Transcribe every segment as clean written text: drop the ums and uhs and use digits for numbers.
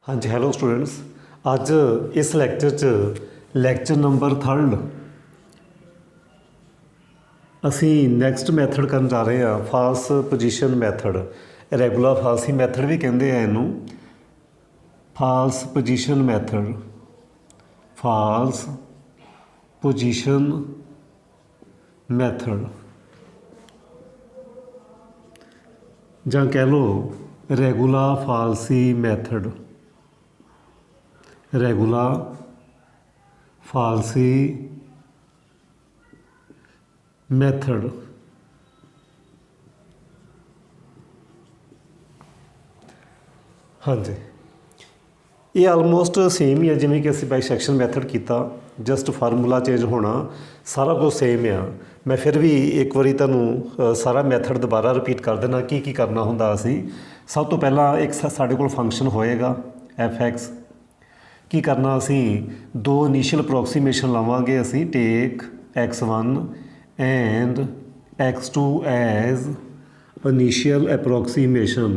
हाँ जी hello students. अज इस lecture lecture number 3 असी नैक्सट मैथड करन जा रहे हैं false position method. Regular falsi method भी कहते हैं इनू। False position method, false position method जां कह लो regular falsi method, regular falsi method. हाँ जी, ये आलमोस्ट सेम ही है जिमें कि असी बाइसैक्शन मैथड किया, जस्ट फार्मूला चेंज होना, सारा कुछ सेम आ। मैं फिर भी एक बारी तुहानूं सारा मैथड दोबारा रिपीट कर देना की करना हुंदा। असी सब तो पहला एक साडे कोल फंक्शन होएगा f(x), की करना असी दो इनीशियल अप्रोक्सीमेशन लवांगे। असी take x1 and x2 as initial approximation,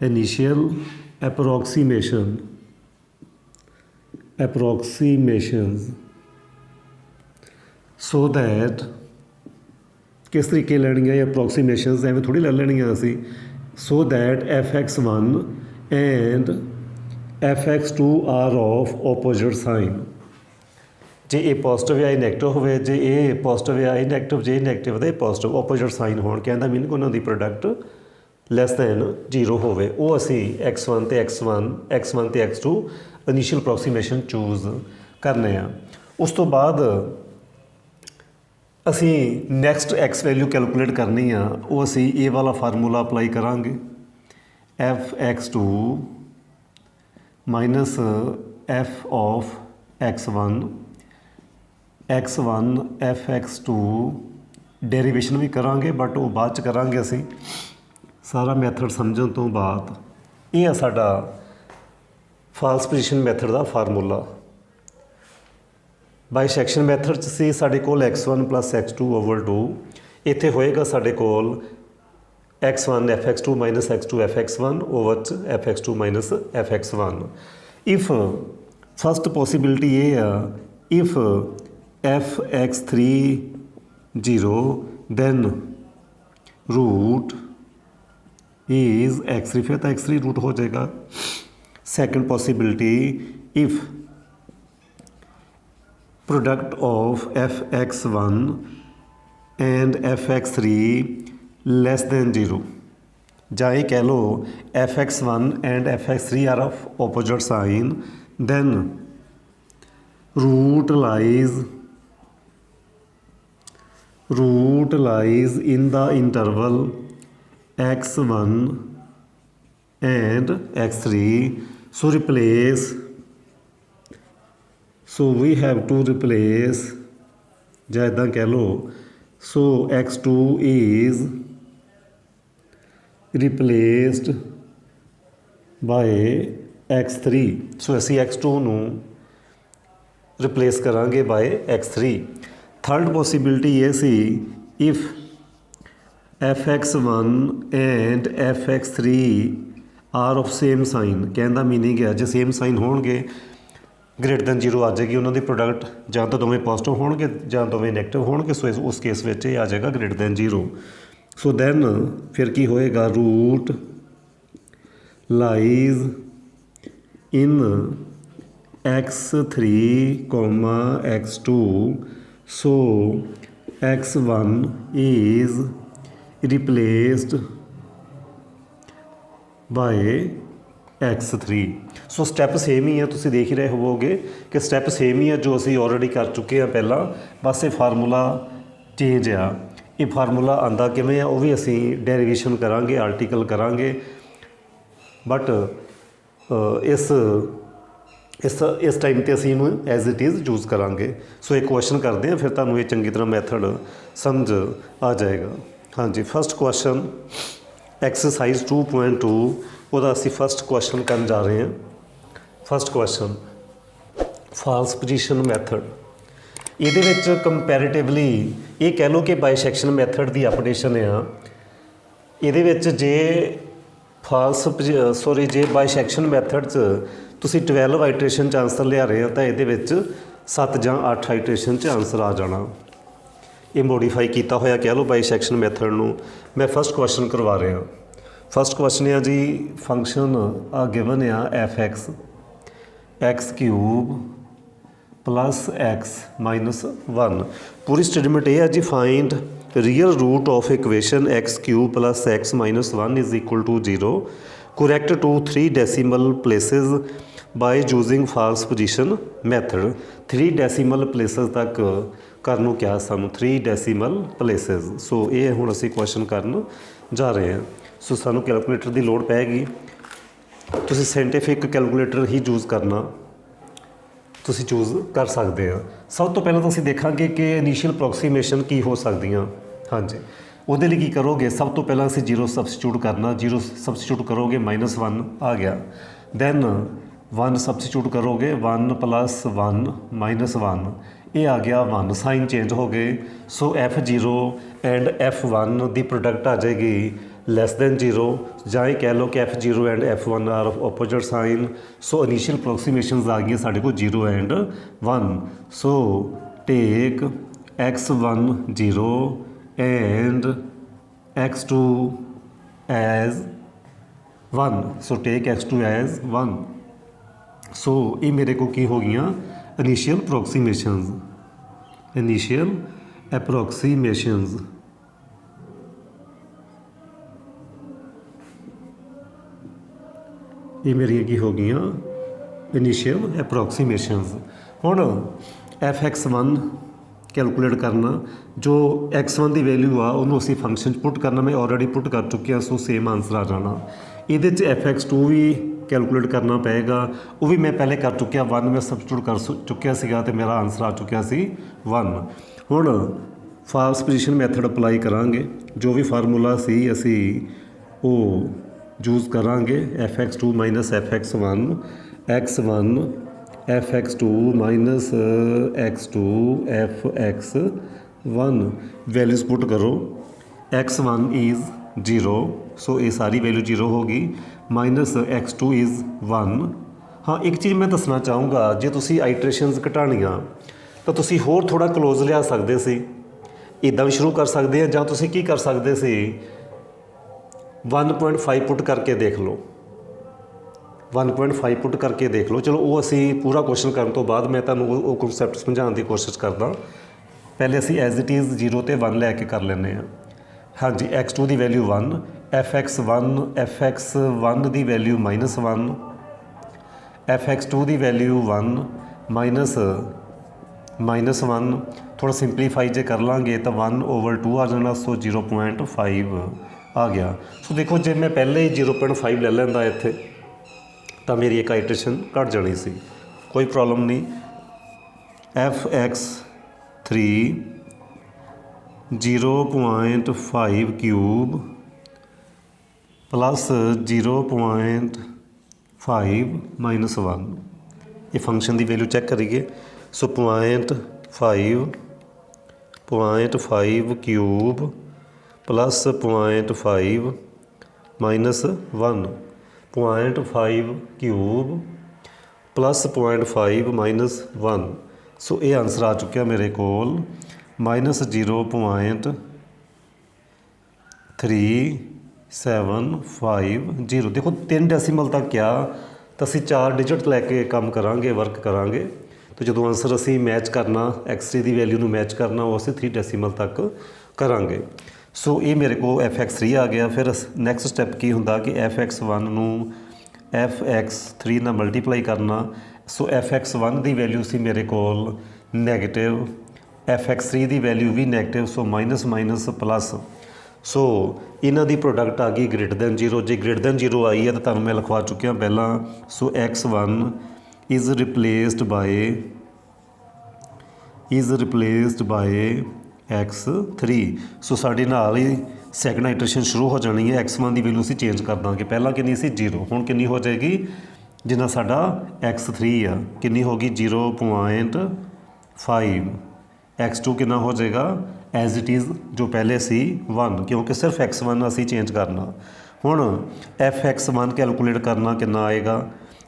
initial approximations so that किस तरीके लैनिया अप्रोक्सीमेशनस एवं थोड़ी ले लैनिया असी। So that f(x1) and f(x2) are of opposite sign. जे ए पॉजिटिव या नैगेटिव हो, जे ए पॉजिटिव या नैगेटिव, जे नैगेटिव तो पॉजिटिव ओपोजिट साइन हो, कहने का मीनिंग उन्होंने प्रोडक्ट लैस दैन 0 होवे। वो असी x1 ते x2 इनीशियल अप्रोक्सीमेशन चूज करने आ। उस तो बाद असी नैक्सट x वैल्यू कैलकुलेट करनी आ। वो असी ए वाला फार्मूला अप्लाई करांगे, f(x2) minus f of x1 f(x2) derivation भी करांगे, बट वो बाद च करांगे असी सारा मैथड समझण तो बाद। यह साडा फाल्स पोजीशन मैथड का फार्मूला। बाइसैक्शन मैथड च सी साडे कोल x1 + x2/2, इत्थे होएगा साडे कोल x1 f(x2) minus x2 f(x1) over f(x2) minus f(x1). If first possibility ये आ, if f(x3) 0 then root is x3, फिर तो x3 रूट हो जाएगा। Second possibility, if product of f(x1) and f(x3) less than 0, ਜਾਂ ਇਹ कह लो f(x1) and f(x3) are of opposite sign, then root lies in the interval x1 and x3. So replace, so we have to replace, ਜਾਂ ਇੱਦਾਂ ਕਹਿ ਲਓ, so x2 is replaced by x3. so ਅਸੀਂ x2 ਨੂੰ replace करांगे by x3. Third possibility ये सी, if f(x1) and f(x3) are of same sign, कहने का मीनिंग है जो सेम साइन होणगे ग्रेटर दैन 0 आ जाएगी उन्होंने प्रोडक्ट, ਜਾਂ तो दोवें पॉजिटिव होणगे ਜਾਂ दोवें नैगेटिव होणगे। सो उस केस में आ जाएगा ग्रेटर दैन 0। सो दैन फिर की होएगा, root lies in x3, x2, so x1 is replaced by x3। So step same ही है, तुसीं देख ही रहे होवोगे कि स्टैप सेम ही है जो असी ऑलरेडी कर चुके हैं पहला, बस ये फार्मूला चेंज आ। ये फार्मूला आंदा किवें आ वो भी असी डेरीवेशन करांगे, आर्टिकल करांगे, बट इस टाइम ते असी इनू एज इट इज़ यूज़ करांगे। सो एक क्वेश्चन करते हैं, फिर तुहानूं ये चंगी तरह मैथड समझ आ जाएगा। हाँ जी, फस्ट क्वेश्चन एक्सरसाइज 2.2 ਉਹਦਾ ਅਸੀਂ फस्ट क्वेश्चन करन जा रहे हैं। First question false position method. ਇਹਦੇ ਵਿੱਚ ਕੰਪੈरेटिवली ਇਹ कह लो कि बाइसैक्शन मैथड की अपडेशन आ। ਇਹਦੇ ਵਿੱਚ जे ਫਾਲਸ ਸੋਰੀ ਜੇ ਬਾਈਸੈਕਸ਼ਨ ਮੈਥਡ 'ਚ ਤੁਸੀਂ 12 ਆਈਟਰੇਸ਼ਨ 'ਚ ਆਨਸਰ ਲਿਆ ਰਹੇ ਹੋ ਤਾਂ ਇਹਦੇ ਵਿੱਚ 7 ਜਾਂ 8 ਆਈਟਰੇਸ਼ਨ 'ਚ ਆਨਸਰ ਆ ਜਾਣਾ। ਇਹ ਮੋਡੀਫਾਈ ਕੀਤਾ ਹੋਇਆ ਕਹਿ ਲਓ ਬਾਈਸੈਕਸ਼ਨ ਮੈਥਡ ਨੂੰ। ਮੈਂ ਫਸਟ ਕੁਐਸਚਨ ਕਰਵਾ ਰਿਹਾ। ਫਸਟ ਕੁਐਸਚਨ ਆ ਜੀ, ਫੰਕਸ਼ਨ ਆ ਗਿਵਨ ਆ f(x) x³ plus x minus 1। ਪੂਰੀ ਸਟੇਟਮੈਂਟ ਇਹ ਹੈ ਜੀ, find real root of equation x³ plus x minus 1 is equal to 0 correct to 3 decimal places by using false position method। 3 decimal places ਤੱਕ ਕਰਨ ਨੂੰ ਕਿਹਾ ਸਾਨੂੰ, 3 decimal places। ਸੋ ਇਹ ਹੁਣ ਅਸੀਂ ਕੁਐਸਚਨ ਕਰਨ ਜਾ ਰਹੇ ਹਾਂ। ਸੋ ਸਾਨੂੰ ਕੈਲਕੂਲੇਟਰ ਦੀ ਲੋੜ ਪੈਗੀ। ਤੁਸੀਂ ਸਾਇੰਟੀਫਿਕ ਕੈਲਕੂਲੇਟਰ ਹੀ ਯੂਜ਼ ਕਰਨਾ, ਤੁਸੀਂ ਚੂਜ਼ ਕਰ ਸਕਦੇ ਆ। ਸਭ ਤੋਂ ਪਹਿਲਾਂ ਤੁਸੀਂ ਦੇਖਾਂਗੇ ਕਿ ਇਨੀਸ਼ੀਅਲ ਅਪਰੋਕਸੀਮੇਸ਼ਨ ਕੀ ਹੋ ਸਕਦੀਆਂ। ਹਾਂਜੀ, ਉਹਦੇ ਲਈ ਕੀ ਕਰੋਗੇ, ਸਭ ਤੋਂ ਪਹਿਲਾਂ ਅਸੀਂ 0 ਸਬਸਟੀਟਿਊਟ ਕਰਨਾ। 0 ਸਬਸਟੀਟਿਊਟ ਕਰੋਗੇ -1 ਆ ਗਿਆ। ਦੈਨ 1 ਸਬਸਟੀਟਿਊਟ ਕਰੋਗੇ 1 + 1 -1 ਇਹ ਆ ਗਿਆ 1। ਸਾਈਨ ਚੇਂਜ ਹੋ ਗਏ। ਸੋ f0 and f1 the product ਆ ਜਾਏਗੀ <0, ਜਾਂ ਇਹ ਕਹਿ ਲਓ ਕਿ f0 and f1 are opposite sign. So initial approximations ਆ ਗਈਆਂ ਸਾਡੇ ਕੋਲ 0 and 1। So take x1 0 and x2 as 1। so take x2 as 1। so ਇਹ ਮੇਰੇ ਕੋਲ ਕੀ ਹੋ ਗਈਆਂ ਇਨੀਸ਼ੀਅਲ ਅਪਰੋਕਸੀਮੇਸ਼ਨਸ। ਇਨੀਸ਼ੀਅਲ ਅਪਰੋਕਸੀਮੇਸ਼ਨਸ ਇਹ ਮੇਰੀਆਂ ਕੀ ਹੋ ਗਈਆਂ ਇਨੀਸ਼ੀਅਲ ਅਪਰੋਕਸੀਮੇਸ਼ਨਸ। ਹੁਣ f(x1) ਕੈਲਕੂਲੇਟ ਕਰਨਾ। ਜੋ x1 ਦੀ ਵੈਲਿਊ ਆ ਉਹਨੂੰ ਅਸੀਂ ਫੰਕਸ਼ਨ 'ਚ ਪੁੱਟ ਕਰਨਾ। ਮੈਂ ਆਲਰੇਡੀ ਪੁੱਟ ਕਰ ਚੁੱਕਿਆ, ਸੋ ਸੇਮ ਆਨਸਰ ਆ ਜਾਣਾ। ਇਹਦੇ 'ਚ f(x2) ਵੀ ਕੈਲਕੂਲੇਟ ਕਰਨਾ ਪਏਗਾ, ਉਹ ਵੀ ਮੈਂ ਪਹਿਲੇ ਕਰ ਚੁੱਕਿਆ। 1 ਮੈਂ ਸਬਸਟੀਟਿਊਟ ਕਰ ਚੁੱਕਿਆ ਸੀਗਾ ਅਤੇ ਮੇਰਾ ਆਨਸਰ ਆ ਚੁੱਕਿਆ ਸੀ 1। ਹੁਣ ਫਾਲਸ ਪੋਜੀਸ਼ਨ ਮੈਥਡ ਅਪਲਾਈ ਕਰਾਂਗੇ। ਜੋ ਵੀ ਫਾਰਮੂਲਾ ਸੀ ਅਸੀਂ ਉਹ ਯੂਜ਼ ਕਰਾਂਗੇ। f(x2) - f(x1) x1 f(x2) - x2 f(x1) values ਪੁੱਟ ਕਰੋ। x1 ਇਜ਼ 0, ਸੋ ਇਹ ਸਾਰੀ ਵੈਲਿਊ 0 ਹੋ ਗਈ। -x2 is 1। ਹਾਂ, ਇੱਕ ਚੀਜ਼ ਮੈਂ ਦੱਸਣਾ ਚਾਹੂੰਗਾ, ਜੇ ਤੁਸੀਂ ਆਈਟਰੇਸ਼ਨਸ ਘਟਾਉਣੀਆਂ ਤਾਂ ਤੁਸੀਂ ਹੋਰ ਥੋੜ੍ਹਾ ਕਲੋਜ਼ ਲਿਆ ਸਕਦੇ ਸੀ। ਇੱਦਾਂ ਵੀ ਸ਼ੁਰੂ ਕਰ ਸਕਦੇ ਆ, ਜਾਂ ਤੁਸੀਂ ਕੀ ਕਰ ਸਕਦੇ ਸੀ 1.5 ਪੁੱਟ ਕਰਕੇ ਦੇਖ ਲਓ। 1.5 ਪੁੱਟ ਕਰਕੇ ਦੇਖ ਲਓ। ਚਲੋ ਉਹ ਅਸੀਂ ਪੂਰਾ ਕੁਐਸਚਨ ਕਰਨ ਤੋਂ ਬਾਅਦ ਮੈਂ ਤੁਹਾਨੂੰ ਉਹ ਕਨਸੈਪਟ ਸਮਝਾਉਣ ਦੀ ਕੋਸ਼ਿਸ਼ ਕਰਦਾ। ਪਹਿਲੇ ਅਸੀਂ ਐਜ਼ ਇਟ ਇਜ਼ 0 ਤੇ 1 ਲੈ ਕੇ ਕਰ ਲੈਂਦੇ ਹਾਂ। ਹਾਂਜੀ, x2 ਦੀ ਵੈਲਿਊ 1, f(x1) ਦੀ ਵੈਲਿਊ -1, f(x2) ਦੀ ਵੈਲਿਊ 1 -1। ਥੋੜ੍ਹਾ ਸਿੰਪਲੀਫਾਈ ਜੇ ਕਰ ਲਾਂਗੇ ਤਾਂ 1/2 ਆ ਜਾਣਾ। ਸੋ 0.5 ਆ ਗਿਆ। ਸੋ ਦੇਖੋ, ਜੇ ਮੈਂ ਪਹਿਲੇ ਹੀ 0.5 ਲੈ ਲੈਂਦਾ ਇੱਥੇ ਤਾਂ ਮੇਰੀ ਇੱਕ ਆਈਟਰੇਸ਼ਨ ਘੱਟ ਜਾਣੀ ਸੀ। ਕੋਈ ਪ੍ਰੋਬਲਮ ਨਹੀਂ। f(x3) 0.5³ plus 0.5 -1। ਇਹ ਫੰਕਸ਼ਨ ਦੀ ਵੈਲਿਊ ਚੈੱਕ ਕਰੀਏ। ਸੋ 0.5³ ਪਲੱਸ 0.5 -1। 0.5³ ਪਲੱਸ 0.5 -1। ਸੋ ਇਹ ਆਨਸਰ ਆ ਚੁੱਕਿਆ ਮੇਰੇ ਕੋਲ -0.3750। ਦੇਖੋ 3 ਡੈਸੀਮਲ ਤੱਕ ਕਿਹਾ ਤਾਂ ਅਸੀਂ 4 ਡਿਜਿਟ ਲੈ ਕੇ ਕੰਮ ਕਰਾਂਗੇ, ਵਰਕ ਕਰਾਂਗੇ। ਅਤੇ ਜਦੋਂ ਆਨਸਰ ਅਸੀਂ ਮੈਚ ਕਰਨਾ, x3 ਦੀ ਵੈਲਿਊ ਨੂੰ ਮੈਚ ਕਰਨਾ, ਉਹ ਅਸੀਂ 3 ਡੈਸੀਮਲ ਤੱਕ ਕਰਾਂਗੇ। ਸੋ ਇਹ ਮੇਰੇ ਕੋਲ f(x3) ਆ ਗਿਆ। ਫਿਰ ਨੈਕਸਟ ਸਟੈਪ ਕੀ ਹੁੰਦਾ ਕਿ f(x1) ਨੂੰ f(x3) ਨਾਲ ਮਲਟੀਪਲਾਈ ਕਰਨਾ। ਸੋ f(x1) ਦੀ ਵੈਲਿਊ ਸੀ ਮੇਰੇ ਕੋਲ ਨੈਗੇਟਿਵ, f(x3) ਦੀ ਵੈਲਿਊ ਵੀ ਨੈਗੇਟਿਵ। ਸੋ ਮਾਈਨਸ ਪਲੱਸ। ਸੋ ਇਹਨਾਂ ਦੀ ਪ੍ਰੋਡਕਟ ਆ ਗਈ >0। ਜੇ >0 ਆਈ ਹੈ ਤਾਂ ਤੁਹਾਨੂੰ ਮੈਂ ਲਿਖਵਾ ਚੁੱਕਿਆ ਪਹਿਲਾਂ। ਸੋ x1 ਇਜ਼ ਰਿਪਲੇਸਡ ਬਾਏ x3। ਸੋ ਸਾਡੇ ਨਾਲ ਹੀ ਸੈਕਿੰਡ ਆਈਟਰੇਸ਼ਨ ਸ਼ੁਰੂ ਹੋ ਜਾਣੀ ਹੈ। x1 ਦੀ ਵੈਲਿਊ ਅਸੀਂ ਚੇਂਜ ਕਰ ਦਾਂਗੇ। ਪਹਿਲਾਂ ਕਿੰਨੀ ਸੀ 0, ਹੁਣ ਕਿੰਨੀ ਹੋ ਜਾਏਗੀ ਜਿੰਨਾ ਸਾਡਾ x3 ਆ, ਕਿੰਨੀ ਹੋ ਗਈ 0.5। x2 ਕਿੰਨਾ ਹੋ ਜਾਏਗਾ ਐਜ਼ ਇਟ ਇਜ਼ ਜੋ ਪਹਿਲੇ ਸੀ 1, ਕਿਉਂਕਿ ਸਿਰਫ x1 ਅਸੀਂ ਚੇਂਜ ਕਰਨਾ। ਹੁਣ f(x1) कैलकुलेट करना कितना आएगा,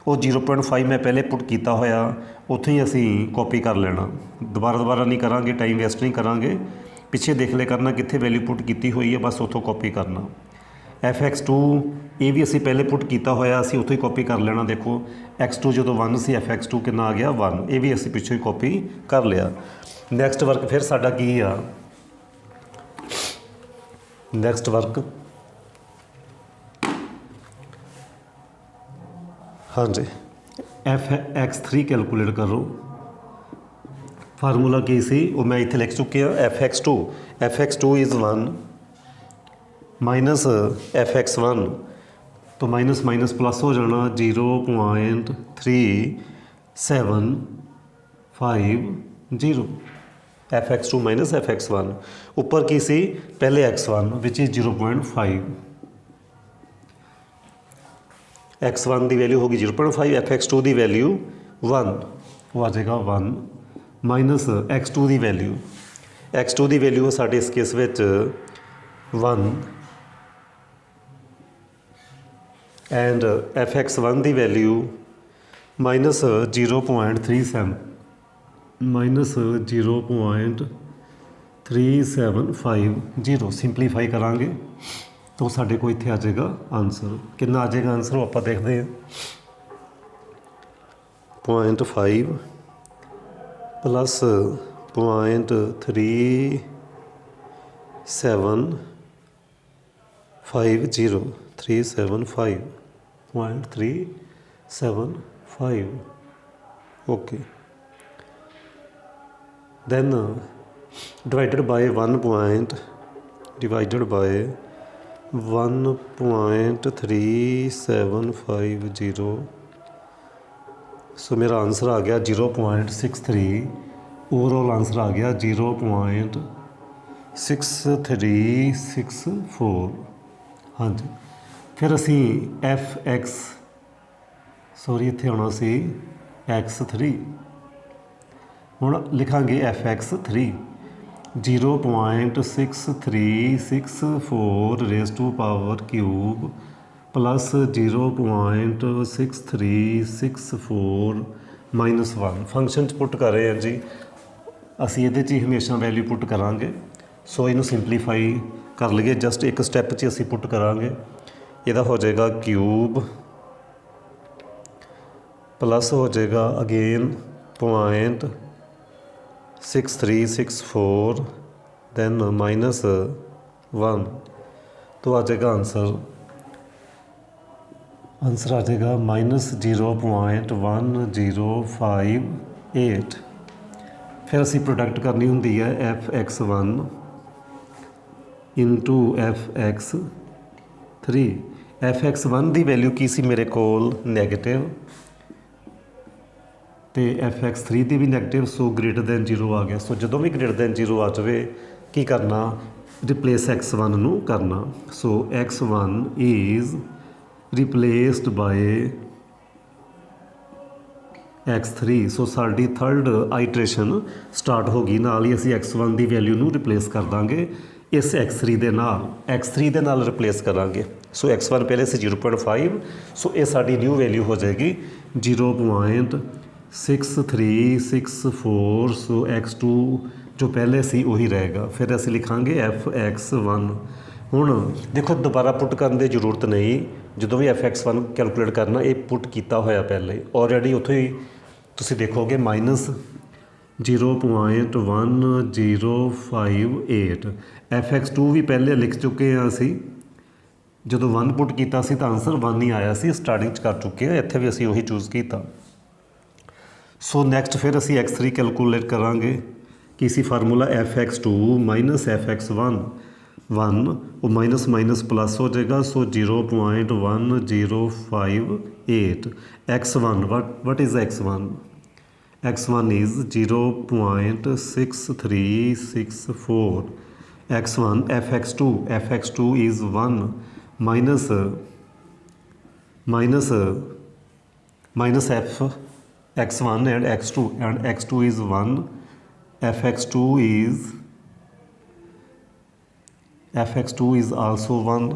वो 0.5 मैं पहले पुट किया होया उत्थे ही असी कॉपी कर लेना, दोबारा नहीं करांगे, टाइम वेस्ट नहीं करांगे, पिछे देख ले करना कित्थे वैल्यू पुट की हुई है, बस उतों कॉपी करना। f(x2) ये भी असी पहले पुट किया होया, असी उत्थों ही कॉपी कर लेना। देखो x2 जो 1 सी f(x2) कितना आ गया 1, ये भी असी पिछों ही कॉपी कर लिया। नैक्सट वर्क फिर साडा की आ, नैक्सट वर्क हाँ जी f(x3) कैलकुलेट करो। फार्मूला की सी वो मैं इत्थे लिख चुके हैं, f(x2) इज़ 1 माइनस f(x1), तो माइनस माइनस प्लस हो जाना 0.3750 f(x2) माइनस f(x1), ऊपर की सी पहले x1 विच इज़ 0.5, x1 की वैल्यू होगी 0.5, f(x2) की वैल्यू 1, वो आ जाएगा 1 माइनस x2 की वैल्यू, x2 की वैल्यू है साढ़े इस केस में 1 एंड f(x1) की वैल्यू माइनस 0.37 माइनस 0.3750, सिंपलीफाई करांगे तो साढ़े को इत्थे आ जाएगा आंसर, कितना आ जाएगा आंसर वो आप देखते हैं 0.5 plus 0.3750 okay, then divided by 1.3750, सो मेरा आंसर आ गया 0.63, ओवरऑल आंसर आ गया 0.6364। हाँ जी, फिर असी इत्थे आना सी x3, हुण लिखांगे f(x3) 0.6364 raise to power cube plus 0.6364 minus 1 function च पुट कर रहे हैं जी, असी ये हमेशा वैल्यू पुट करांगे। सो इनू सिंपलीफाई कर लीए, जस्ट एक स्टैप च असी पुट करांगे, यदा हो जाएगा क्यूब प्लस हो जाएगा अगेन 0.6364 दैन माइनस 1, तो आ जाएगा आंसर आ जाएगा माइनस 0.1058। फिर असी प्रोडक्ट करनी होंगी है f(x1) इंटू f(x3), f(x1) की वैल्यू की सी मेरे कोल नैगेटिव, तो f(x3) की भी नैगेटिव, सो ग्रेटर दैन 0 आ गया। सो जो भी ग्रेटर दैन 0 आ जाए की करना, रिप्लेस x1 नू करना। सो x1 is replaced by x3, so साड़ी थर्ड आइट्रेशन स्टार्ट होगी, नाल ही असी x1 की वैल्यू नू रिप्लेस कर देंगे इस x3 दे नाल रिप्लेस करांगे। सो x1 पहले से 0.5, सो ये साड़ी न्यू वैल्यू हो जाएगी 0.6364, सो x2 जो पहले सी वही रहेगा। फिर असी लिखांगे f(x1), हुण देखो दोबारा पुट करने की जरूरत नहीं, जो भी f(x1) कैलकुलेट करना ये पुट किया होया पहले ऑलरेडी, उत्थों ही तुसीं देखोगे माइनस 0.1058, f(x2) भी पहले लिख चुके हैं असी, जो 1 पुट किया तो आंसर 1 ही आया सी, स्टार्टिंग कर चुके हैं, इत्थे भी असी वही चूज़ किया। सो नैक्सट फिर असी x3 कैलकुलेट करांगे, कि सी फार्मूला f(x2) माइनस f(x1) 1, वो माइनस माइनस प्लस हो जाएगा, सो 0.1058। x1 what is x1? x1 is 0.6364, x1 f(x2) is 1 minus f(x1) and x2 is 1, f(x2) is also 1,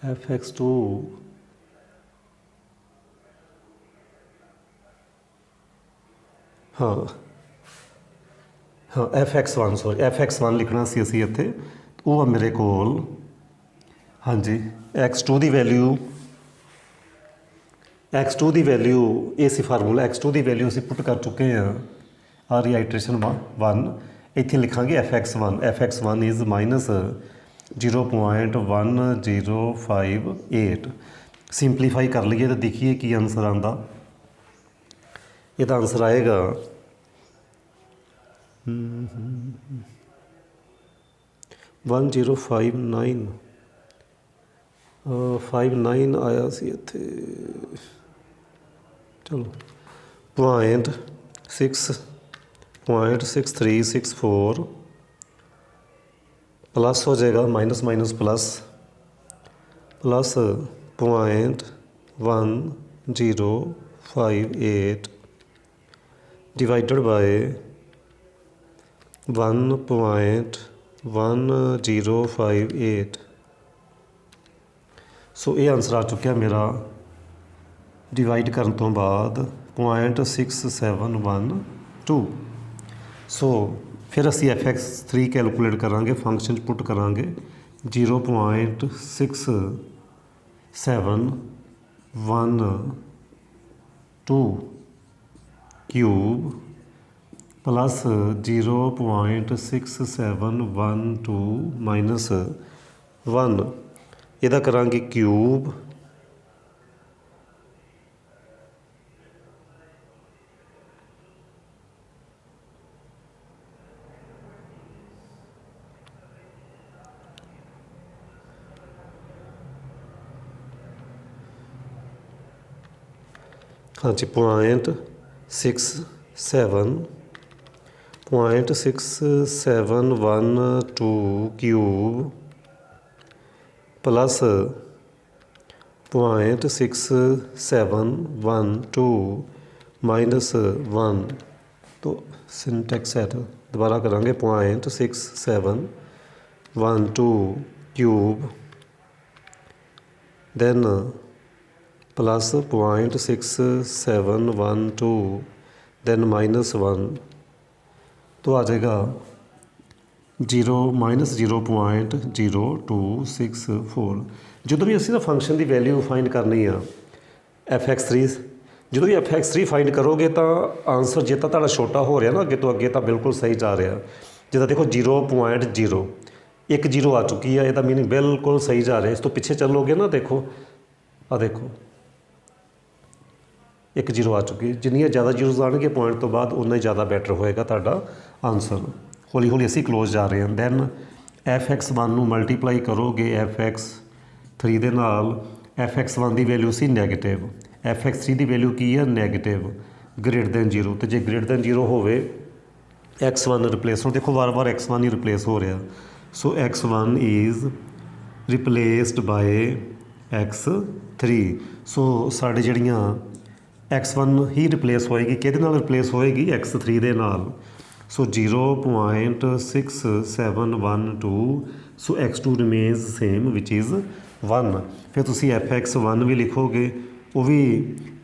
fx2 हाँ हाँ fx1 सॉरी fx1 लिखना सी असी इत्थे वो आ मेरे कोल हाँ जी x2 की वैल्यू x2 की वैल्यू ये सी फार्मूला x2 की वैल्यू असी पुट कर चुके हैं आ रही आइट्रेशन 1 इत्थे लिखांगे fx1 इज़ माइनस 0.1058 सिंपलीफाई कर लीए तो देखिए की आंसर आंदा ਇਹਦਾ आंसर आएगा 1059 आया सी इत्थे चलो 0.6364 प्लस हो जाएगा minus minus plus 0.1058 divided by 1.1058 सो ये आंसर आ चुका मेरा डिवाइड करने तो बाद 0.6712 सो फिर असी fx3 कैलकुलेट करांगे फंक्शन पुट करांगे 0.6712 क्यूब प्लस 0.6712 माइनस 1 ਇਹਦਾ ਕਰਾਂਗੇ क्यूब हाँ जी 0.6712 क्यूब प्लस 0.6712 माइनस 1 तो सिंटैक्स है तो दोबारा करांगे 0.6712 cube then plus 0.6712 then minus 1 तो आ जाएगा 0-0.0264 जो भी असी ना फंक्शन की वैल्यू फाइंड करनी आ fx3 जो भी fx3 फाइंड करोगे तो आंसर जे तो छोटा हो रहा ना अगे तो अगे तो बिल्कुल सही जा रहा जिदा देखो 0.0 एक 0 आ चुकी है यदा मीनिंग बिल्कुल सही जा रहा है इस तो पिछे चलोगे ना देखो आ देखो एक 0 आ चुकी जिन्नियां ज़्यादा जीरोज आएंगे पॉइंट तो बाद उन्ना ही ज़्यादा बैटर होएगा तुहाडा आंसर हौली हौली असी क्लोज जा रहे हैं दैन fx1 ਨੂੰ मल्टीप्लाई करोगे fx3 ਦੇ ਨਾਲ fx1 ਦੀ ਵੈਲਿਊ ਸੀ ਨੈਗੇਟਿਵ fx3 ਦੀ ਵੈਲਿਊ ਕੀ ਹੈ ਨੈਗੇਟਿਵ ਗ੍ਰੇਟਰ ਦੈਨ 0 ਤੇ ਜੇ ਗ੍ਰੇਟਰ ਦੈਨ 0 ਹੋਵੇ x1 ਰਿਪਲੇਸ ਹੋ ਦੇਖੋ ਵਾਰ-ਵਾਰ x1 ਹੀ ਰਿਪਲੇਸ ਹੋ ਰਿਹਾ ਸੋ x1 ਇਜ਼ ਰਿਪਲੇਸਡ ਬਾय x3 ਸੋ ਸਾਡੇ ਜਿਹੜੀਆਂ x1 ਹੀ ਰਿਪਲੇਸ ਹੋਏਗੀ ਕਿਹਦੇ ਨਾਲ ਰਿਪਲੇਸ ਹੋਏਗੀ x3 ਦੇ ਨਾਲ सो 0.6712 सो x2 remains same which is 1 फिर तुसी fx1 भी लिखोगे वो भी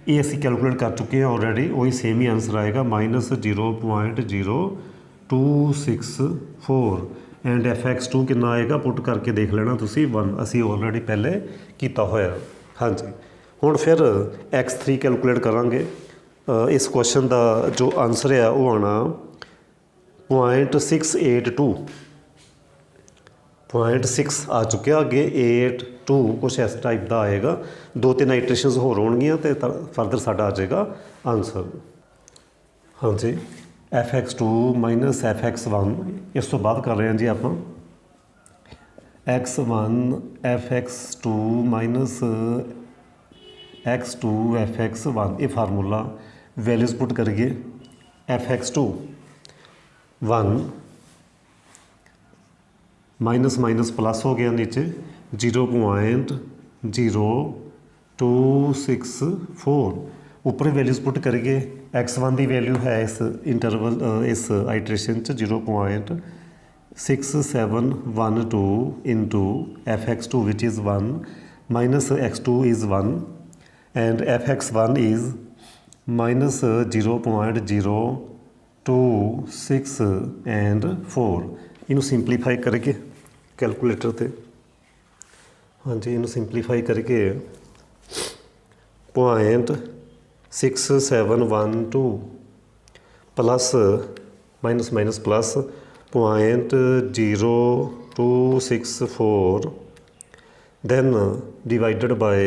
ये असी कैलकुलेट कर चुके हैं ऑलरेडी वही सेम ही आंसर आएगा माइनस 0.0264 एंड fx2 कितना आएगा पुट करके देख लेना तुसी 1 असी ऑलरेडी पहले किया होया हाँ जी हुण फिर x3 कैलकुलेट करांगे इस क्वेश्चन का जो आंसर है वो आना 0.682 0.6 आ चुके अगे 82 कुछ इस टाइप का आएगा 2-3 आइट्रेशनस होर होणगियां ते फर्दर साडा आ जाएगा आंसर हाँ जी fx2 माइनस fx1 इस तो बाद कर रहे हैं जी आप x1 fx2 minus x2 fx1 ये फार्मूला वैल्यूज़ पुट करिए fx2 1 माइनस माइनस प्लस हो गया नीचे 0.0264 ऊपर वैल्यूज़ पुट करिए x1 की वैल्यू है इस इंटरवल इस iteration 0.6712 into fx2 which is 1 minus x2 is 1 and fx1 is minus 0.026 and 4। ਇਹਨੂੰ ਸਿੰਪਲੀਫਾਈ ਕਰਕੇ ਕੈਲਕੂਲੇਟਰ ਤੇ ਹਾਂਜੀ ਇਹਨੂੰ ਸਿੰਪਲੀਫਾਈ ਕਰਕੇ 0.6712 plus minus minus plus 0.0264 then divided by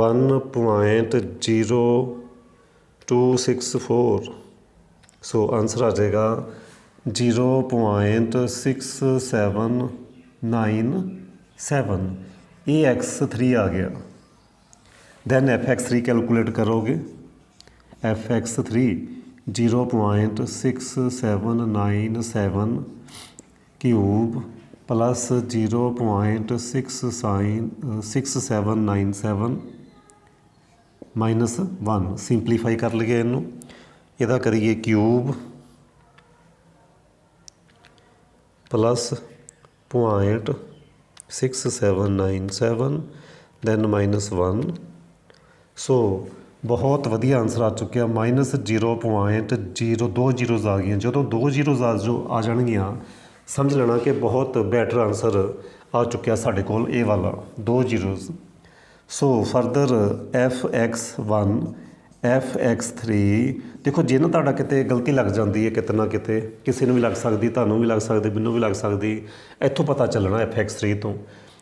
1.0264 so answer आ जाएगा 0.6797। ये x3 आ गया। दैन fx3 कैलकुलेट करोगे fx3 0.6797 cube plus 0.6797 minus 1 simplify ਕਰ ਲਈਏ ਇਹਨੂੰ ਇਹਦਾ ਕਰੀਏ क्यूब प्लस 0.6797 दैन माइनस 1। सो बहुत वधिया आंसर आ चुकिया। माइनस 0.02 जीरोज़ आ गई। जो 2 जीरोज़ आ जाएगियाँ समझ लेना कि बहुत बैटर आंसर आ चुकिया साढ़े कोल ए वाला 2 जीरोज़। सो फरदर fx1 fx3 देखो जे ना तुहाडा किते गलती लग जाती है किते ना किते किसी भी लग सकती, तुहानूं भी लग सकती, मैनूं भी लग सकती। इत्थों पता चलना fx3 तो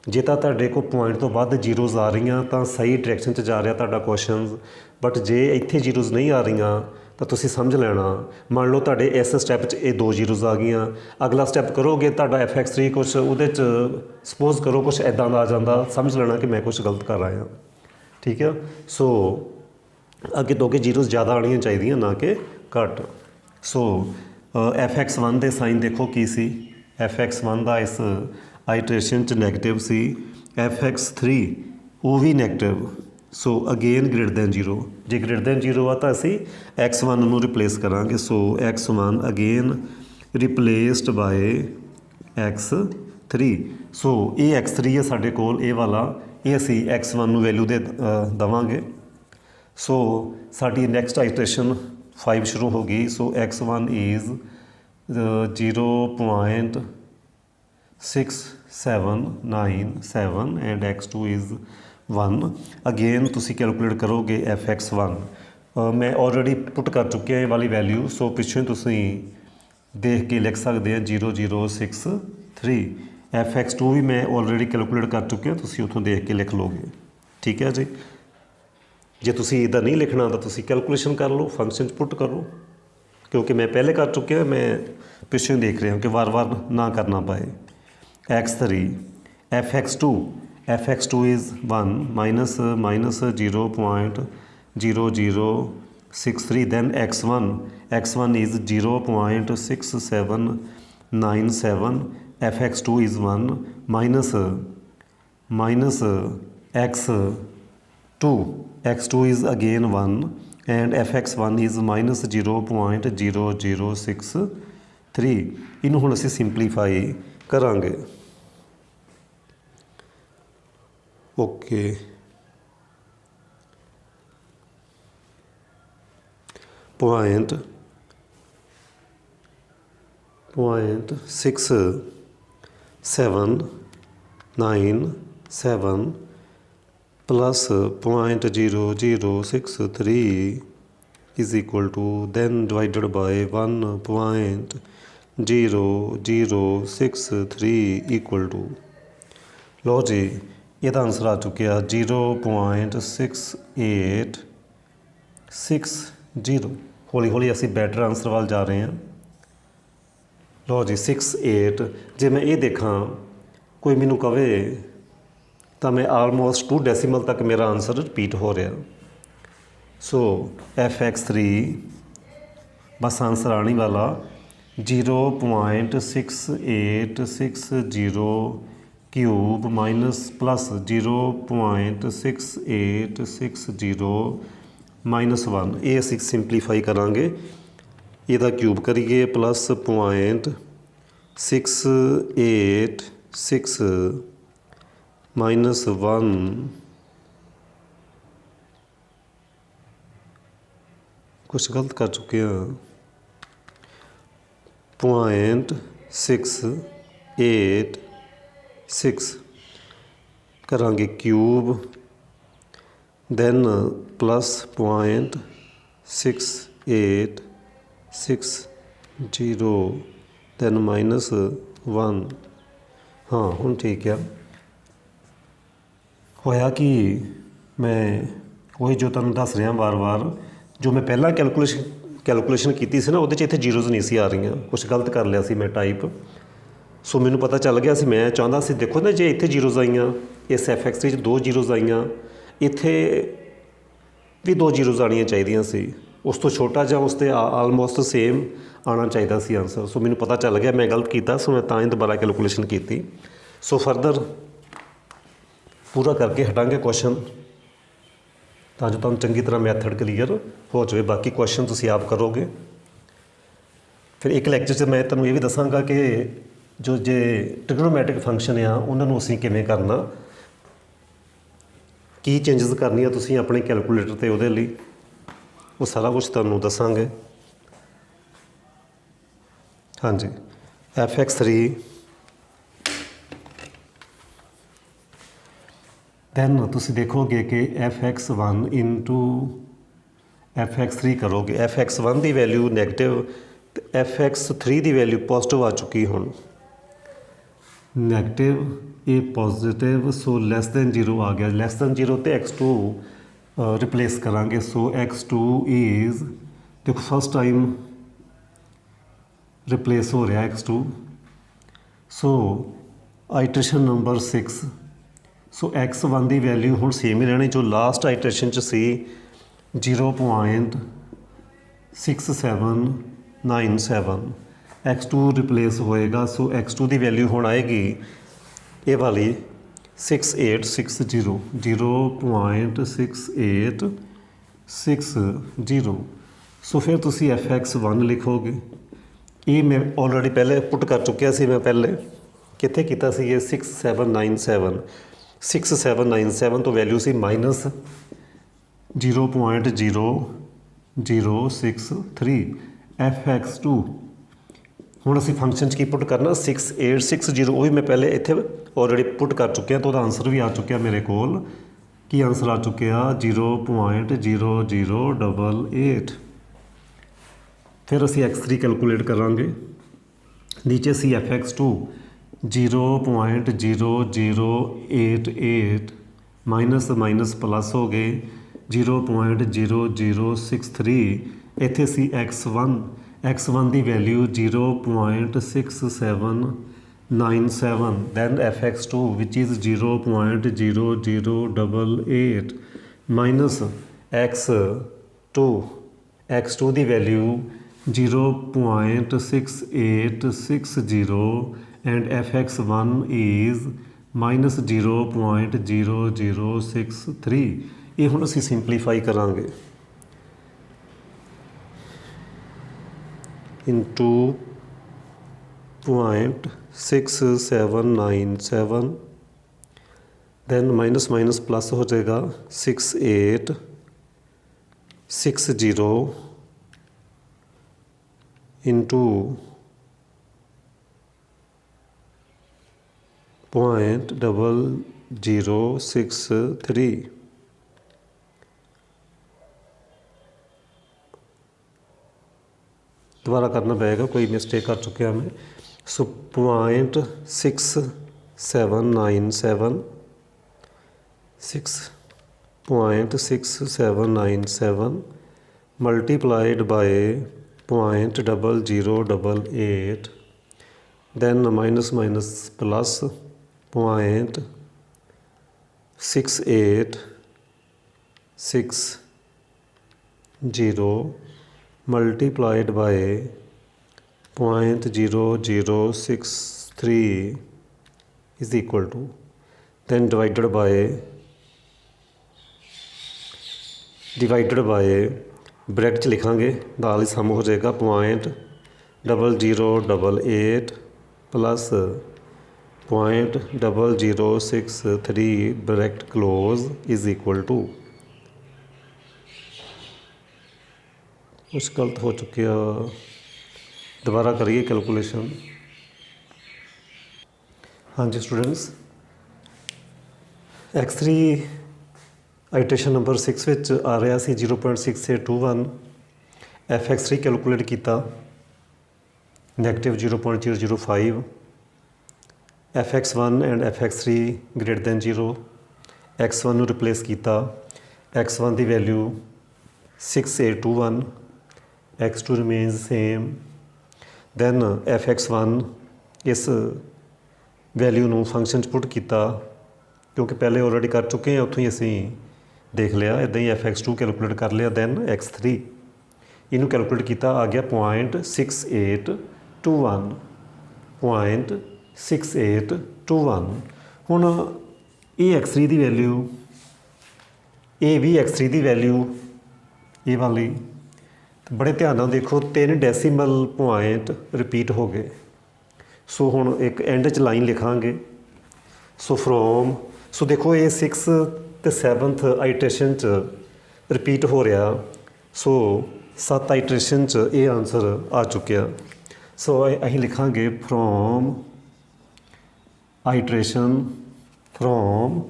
जे तो तुहाडे कोल पॉइंट तो वध जीरोज़ आ रही तो सही डायरैक्शन च जा रहा तुहाडा क्वेश्चन। बट जे इत्थे जीरोज़ नहीं आ रही तो तुसीं समझ लेना मान लो तुहाडे इस स्टैप च ये 2 जीरोज़ आ गई। अगला स्टैप करोगे तुहाडा fx3 कुछ उहदे च सपोज करो कुछ इदां दा आ जांदा, समझ लेना कि मैं कुछ गलत कर आया। ठीक है। सो अगे तो अगे जीरोज़ ज़्यादा आनियां चाहिए ना कि घट। सो fx1 दे साइन देखो की सी। fx1 का इस आइट्रेशन च नैगेटिव सी, fx3 वो भी negative. So again greater than zero. जे ग्रेटर दैन जीरो आ तो असी x1 नूं रिप्लेस करांगे। So x1 again replaced by x3। So ये x3 है साडे कोल ये वाला, ये असी x1 नूं वैल्यू दे देवांगे। सो साडी नैक्सट आइट्रेशन 5 शुरू हो गई। सो x1 is 0.6797 and x2 is 1। Again तुसी कैलकुलेट करोगे fx1 मैं ऑलरेडी पुट कर चुकिया ये वाली वैल्यू। सो पिछों तुसी देख के लिख सकते हैं 0063। fx2 भी मैं ऑलरेडी कैलकुलेट कर चुकिया, तुसी उतों देख के लिख लोगे। ठीक है जी। जे तुसी इधर नहीं लिखना तो तुसी कैलकुलेशन कर लो, फंक्शन पुट करो, क्योंकि मैं पहले कर चुकिया, मैं पिछों देख रहा हूँ कि वार वार ना करना पाए। x3 fx2 is 1 minus 0.0063 then x1 is 0.6797 fx2 is 1 minus x2 is again 1 and fx1 is minus 0.0063। इनू हुण असीं सिंपलीफाई करांगे। Okay point 6797 plus 0.0063 is equal to then divided by 1.0063 equal to. लो जी ਇਹਦਾ आंसर आ चुकिया 0.6860। हौली हौली असी बैटर आंसर वाल जा रहे हैं। लो जी 68 जे मैं ये देखा कोई मैनू कहे तो मैं आलमोस्ट 2 डेसीमल तक मेरा आंसर रिपीट हो रहा। सो fx3 बस आंसर आने वाला 0.6860 क्यूब माइनस प्लस 0.6860 माइनस 1। ये असी सिंपलीफाई करांगे। ਇਹਦਾ क्यूब करिए प्लस 0.6860 -1 कुछ गलत कर चुके हैं 0.686 करांगे क्यूब दैन प्लस 0.6860 दैन -1 हाँ हुण ठीक है होया कि मैं वही जो तुहानूं दस रहा वार वार जो मैं पहला कैलकुलेशन की सी ना वो इत्थे जीरोज़ नहीं सी आ रही कुछ गलत कर लिया सी मैं टाइप सो मैनू पता चल गया सी मैं चाहता सी देखो ना जे इत्थे जीरोज़ आईयां इस FX 2 जीरोज़ आईयां इत्थे भी 2 जीरोज़ आनियां चाहिए सी उस तो छोटा ਜਾਂ उस ते आलमोस्ट सेम आना चाहिए सी आंसर सो मैनू पता चल गया मैं गलत किया सो मैं तां ही दोबारा कैलकुलेशन की सो फरदर पूरा करके हटांगे क्वेश्चन ਤਾਂ ਜੋ ਤੁਹਾਨੂੰ ਚੰਗੀ ਤਰ੍ਹਾਂ ਮੈਥਡ ਕਲੀਅਰ ਹੋ ਜਾਵੇ ਬਾਕੀ ਕੁਐਸਚਨ ਤੁਸੀਂ ਆਪ ਕਰੋਗੇ ਫਿਰ ਇੱਕ ਲੈਕਚਰ 'ਚ ਮੈਂ ਤੁਹਾਨੂੰ ਇਹ ਵੀ ਦੱਸਾਂਗਾ ਕਿ ਜੋ ਜੇ ਟ੍ਰਿਗਨੋਮੈਟ੍ਰਿਕ ਫੰਕਸ਼ਨ ਆ ਉਹਨਾਂ ਨੂੰ ਅਸੀਂ ਕਿਵੇਂ ਕਰਨਾ ਕੀ ਚੇਂਜਸ ਕਰਨੀਆਂ ਤੁਸੀਂ ਆਪਣੇ ਕੈਲਕੂਲੇਟਰ 'ਤੇ ਉਹਦੇ ਲਈ ਉਹ ਸਾਰਾ ਕੁਝ ਤੁਹਾਨੂੰ ਦੱਸਾਂਗੇ ਹਾਂਜੀ FX3 दैन तुसी देखोगे कि FX1 इंटू FX3 करोगे FX1 की वैल्यू नैगेटिव तो FX3 की वैल्यू पॉजिटिव आ चुकी हुण नैगेटिव ए पॉजिटिव सो लैस दैन 0 आ गया लैस दैन 0 तो X2 रिप्लेस करांगे सो X2 इज़ देखो फर्स्ट टाइम रिप्लेस हो रहा X2 सो आइट्रेशन नंबर 6 सो X1 की वैल्यू हुण सेम ही रहनी जो लास्ट आइट्रेशन च सी 0.6797 X2 रिप्लेस होएगा सो X2 की वैल्यू हुण आएगी ये वाली 6860 0.6860 सो फिर तुसी FX1 लिखोगे ये मैं ऑलरेडी पहले पुट कर चुकिया सी मैं पहले कित्थे कीता सी ये 6797 तो वैल्यू सी माइनस 0.0063 FX2 हुण असीं फंक्शन की पुट करना 6860 वो भी मैं पहले इत्थे ऑलरेडी पुट कर चुकिया तो आंसर भी आ चुकिया मेरे कोल की आंसर आ चुकिया 0.0088 फिर असीं X3 कैलकुलेट करांगे नीचे सी FX2 0.0088 माइनस माइनस प्लस हो गए 0.0063 इत्थे सी X1 की value 0.6797 then FX2 which is 0.0088 minus X2 की value 0.6860 and FX1 is minus 0.0063 ये हुण असीं सिंपलीफाई करांगे into 0.6797 then minus minus plus हो जाएगा 6860 इंटू 0.0063 दोबारा करना पड़ेगा कोई मिस्टेक कर चुके हैं मैं सो 0.6797 multiplied by 0.0088 then minus minus plus 0.6860 multiplied by 0.0063 is equal to then divided by bracket च लिखांगे नाल ही सम हो जाएगा 0.0088 plus .0063 bracket close is equal to, कुछ गलत हो चुकिया, दोबारा करिए कैलकुलेशन। हाँ जी स्टूडेंट्स, x3 आइट्रेशन नंबर 6 ਵਿੱਚ ਆ ਰਿਹਾ ਸੀ 0.6821, fx3 ਕੈਲਕੂਲੇਟ ਕੀਤਾ -0.005, fx1 and fx3 greater than 0, x1 ਨੂੰ ਰਿਪਲੇਸ ਕੀਤਾ, x1 ਦੀ value 6821, x2 remains same, then fx1 ਇਸ ਵੈਲਿਊ ਨੂੰ ਫੰਕਸ਼ਨ 'ਚ ਪੁੱਟ ਕੀਤਾ, ਕਿਉਂਕਿ ਪਹਿਲੇ ਆਲਰੇਡੀ ਕਰ ਚੁੱਕੇ ਹਾਂ, ਉੱਥੋਂ ਹੀ ਅਸੀਂ ਦੇਖ ਲਿਆ, ਇੱਦਾਂ ਹੀ fx2 ਕੈਲਕੂਲੇਟ ਕਰ ਲਿਆ, ਦੈਨ x3 ਇਹਨੂੰ ਕੈਲਕੂਲੇਟ ਕੀਤਾ, ਆ ਗਿਆ .6821। ਹੁਣ ਇਹ x3 ਦੀ ਵੈਲਿਊ, ਇਹ ਵੀ x3 ਦੀ ਵੈਲਿਊ, ਇਹ ਵਾਲੀ ਬੜੇ ਧਿਆਨ ਨਾਲ ਦੇਖੋ, 3 ਡੈਸੀਮਲ ਪੁਆਇੰਟ ਰਿਪੀਟ ਹੋ ਗਏ। ਸੋ ਹੁਣ ਇੱਕ ਐਂਡ 'ਚ ਲਾਈਨ ਲਿਖਾਂਗੇ। ਸੋ ਸੋ ਦੇਖੋ ਇਹ 6 ਅਤੇ 7th ਆਈਟਰੇਸ਼ਨ 'ਚ ਰਿਪੀਟ ਹੋ ਰਿਹਾ। ਸੋ 7 ਆਈਟਰੇਸ਼ਨ 'ਚ ਇਹ ਆਨਸਰ ਆ ਚੁੱਕਿਆ। ਸੋ ਅਸੀਂ ਲਿਖਾਂਗੇ from iteration from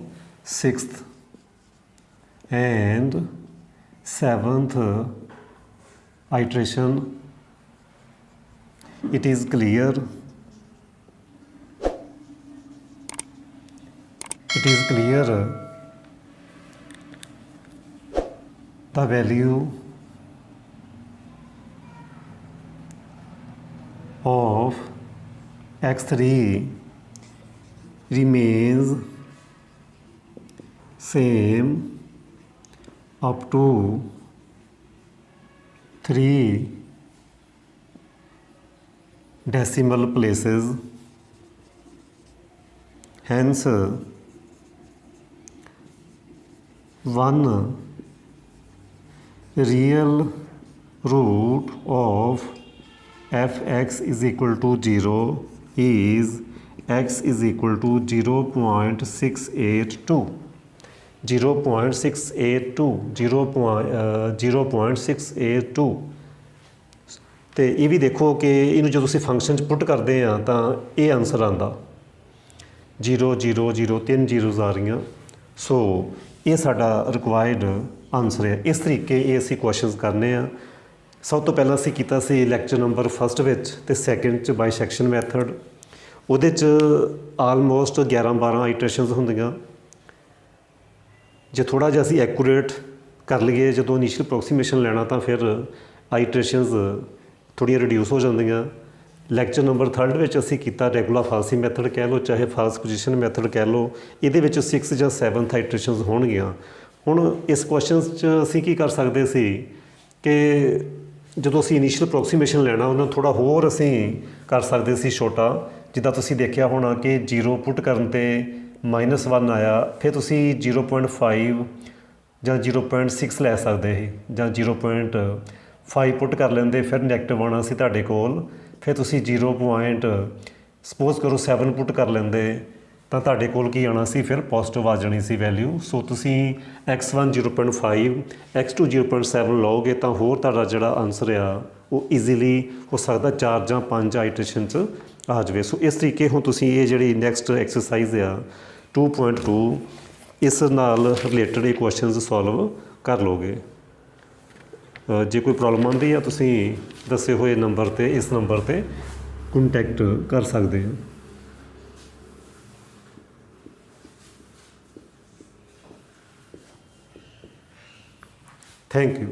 6th and 7th iteration it is clear the value of x3 remains same up to 3 decimal places, hence 1 real root of fx is equal to 0 is x is equal to 0.682 0.682 ਤੇ ਇਹ ਵੀ ਦੇਖੋ ਕਿ ਇਹਨੂੰ ਜਦੋਂ ਅਸੀਂ function 'ਚ ਪੁੱਟ ਕਰਦੇ ਹਾਂ ਤਾਂ ਇਹ ਆਨਸਰ ਆਉਂਦਾ 0 0 0, 3 ਜ਼ੀਰੋਜ਼ ਆ ਰਹੀਆਂ। ਸੋ ਇਹ ਸਾਡਾ ਰਿਕੁਆਇਰਡ ਆਨਸਰ ਹੈ। ਇਸ ਤਰੀਕੇ ਇਹ ਅਸੀਂ ਕੁਐਸਚਨਸ ਕਰਨੇ ਆ। ਸਭ ਤੋਂ ਪਹਿਲਾਂ ਅਸੀਂ ਕੀਤਾ ਸੀ ਲੈਕਚਰ ਨੰਬਰ 1 ਵਿੱਚ ਅਤੇ 2nd 'ਚ ਬਾਈਸੈਕਸ਼ਨ ਮੈਥਡ। ਉਹਦੇ 'ਚ ਆਲਮੋਸਟ 11-12 ਆਈਟਰੇਸ਼ਨਸ ਹੁੰਦੀਆਂ। ਜੇ ਥੋੜ੍ਹਾ ਜਿਹਾ ਅਸੀਂ ਐਕੂਰੇਟ ਕਰ ਲਈਏ ਜਦੋਂ ਇਨੀਸ਼ੀਅਲ ਅਪਰੋਕਸੀਮੇਸ਼ਨ ਲੈਣਾ ਤਾਂ ਫਿਰ ਆਈਟਰੇਸ਼ਨਸ ਥੋੜ੍ਹੀਆਂ ਰਿਡਿਊਸ ਹੋ ਜਾਂਦੀਆਂ। ਲੈਕਚਰ ਨੰਬਰ 3 ਵਿੱਚ ਅਸੀਂ ਕੀਤਾ ਰੈਗੂਲਰ ਫਾਲਸੀ ਮੈਥਡ ਕਹਿ ਲਓ, ਚਾਹੇ ਫਾਲਸ ਪੋਜੀਸ਼ਨ ਮੈਥਡ ਕਹਿ ਲਓ। ਇਹਦੇ ਵਿੱਚ 6 ਜਾਂ 7th ਆਈਟਰੇਸ਼ਨਸ ਹੋਣਗੀਆਂ। ਹੁਣ ਇਸ ਕੁਐਸਚਨਸ 'ਚ ਅਸੀਂ ਕੀ ਕਰ ਸਕਦੇ ਸੀ ਕਿ ਜਦੋਂ ਅਸੀਂ ਇਨੀਸ਼ੀਅਲ ਅਪਰੋਕਸੀਮੇਸ਼ਨ ਲੈਣਾ ਉਹਨਾਂ ਥੋੜ੍ਹਾ ਹੋਰ ਅਸੀਂ ਕਰ ਸਕਦੇ ਸੀ ਛੋਟਾ। ਜਿੱਦਾਂ ਤੁਸੀਂ ਦੇਖਿਆ ਹੋਣਾ ਕਿ 0 ਪੁੱਟ ਕਰਨ 'ਤੇ -1 ਆਇਆ, ਫਿਰ ਤੁਸੀਂ 0.5 ਜਾਂ 0.6 ਲੈ ਸਕਦੇ ਸੀ, ਜਾਂ 0.5 ਪੁੱਟ ਕਰ ਲੈਂਦੇ, ਫਿਰ ਨੈਗੇਟਿਵ ਆਉਣਾ ਸੀ ਤੁਹਾਡੇ ਕੋਲ। ਫਿਰ ਤੁਸੀਂ 0.7 ਪੁੱਟ ਕਰ ਲੈਂਦੇ ਤਾਂ ਤੁਹਾਡੇ ਕੋਲ ਕੀ ਆਉਣਾ ਸੀ, ਫਿਰ ਪੋਜ਼ੀਟਿਵ ਆ ਜਾਣੀ ਸੀ ਵੈਲਿਊ। ਸੋ ਤੁਸੀਂ x1 0.5 x2 0.7 ਲਓਗੇ ਤਾਂ ਹੋਰ ਤੁਹਾਡਾ ਜਿਹੜਾ ਆਨਸਰ ਆ ਉਹ ਈਜ਼ੀਲੀ ਹੋ ਸਕਦਾ 4 ਜਾਂ 5 ਆਈਟਰੇਸ਼ਨ 'ਚ ਆ ਜਾਵੇ। ਸੋ ਇਸ ਤਰੀਕੇ ਹੁਣ ਤੁਸੀਂ ਇਹ ਜਿਹੜੀ ਨੈਕਸਟ ਐਕਸਰਸਾਈਜ਼ ਆ 2.2 ਇਸ ਨਾਲ ਰਿਲੇਟਡ ਇਹ ਕੁਐਸਚਨਸ ਸੋਲਵ ਕਰ ਲਓਗੇ। ਜੇ ਕੋਈ ਪ੍ਰੋਬਲਮ ਆਉਂਦੀ ਆ ਤੁਸੀਂ ਦੱਸੇ ਹੋਏ ਨੰਬਰ 'ਤੇ, ਇਸ ਨੰਬਰ 'ਤੇ ਕੰਟੈਕਟ ਕਰ ਸਕਦੇ ਹੋ। Thank you.